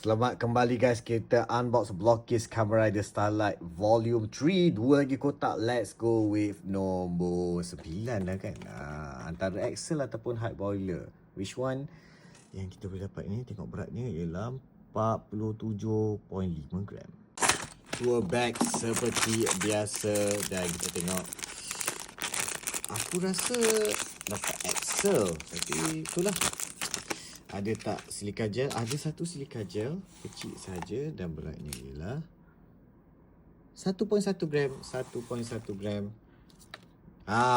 Selamat kembali guys, kita unbox Blockcase Kamen Rider Starlight Volume 3. Dua lagi kotak, let's go with nombor 9 lah kan. Antara Axle ataupun Hard Boiler, which one yang kita boleh dapat ni? Tengok beratnya ialah 47.5 gram. Dua bag seperti biasa. Dan kita tengok, aku rasa dapat Axle, tapi itulah. Ada tak silika gel? Ada satu silika gel kecil saja dan beratnya ialah 1.1 gram. 1.1 gram.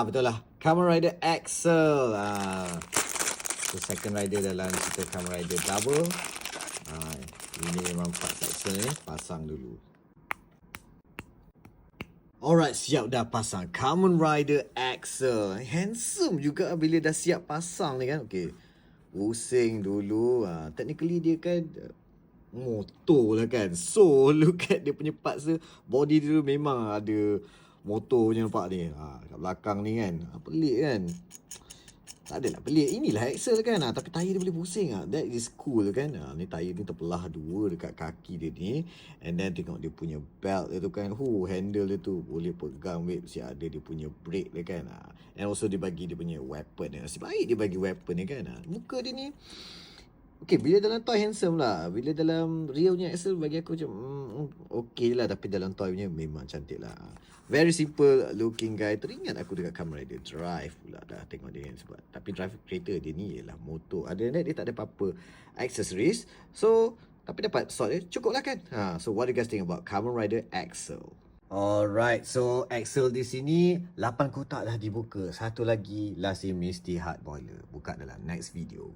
Betul lah. Kamen Rider Axle. So second rider dalam cerita Kamen Rider Double. Ini memang part Axle ni. Pasang dulu. Alright, siap dah pasang Kamen Rider Axle. Handsome juga bila dah siap pasang ni kan. Okay, pusing dulu. Technically dia kan motor lah kan. So look at dia punya parts tu. Body dia tu memang ada motornya, nampak ni. Kat belakang ni kan. Pelik kan. Tak adalah pelik. Inilah Axle kan. Tapi tayar dia boleh pusing. That is cool kan. Ni tayar ni terbelah dua dekat kaki dia ni. And then tengok dia punya belt dia tu kan. Handle dia tu boleh pegang wave. Mesti ada dia punya brake dia kan. And also dia bagi dia punya weapon. Nasib baik dia bagi weapon dia kan. Muka dia ni, okay, bila dalam toy handsome lah. Bila dalam realnya Axle bagi aku macam okay lah. Tapi dalam toy punya memang cantik lah. Very simple looking guy. Teringat aku dekat Kamen Rider Drive pula dah tengok dia kan. Sebab tapi drive kereta dia ni ialah motor. Ada dia tak ada apa-apa accessories. So tapi dapat slot dia cukup lah kan. So what do you guys think about Kamen Rider Axle? Alright, so Axle di sini 8 kotak dah dibuka. Satu lagi last mesti Hard Boiler. Buka dalam next video.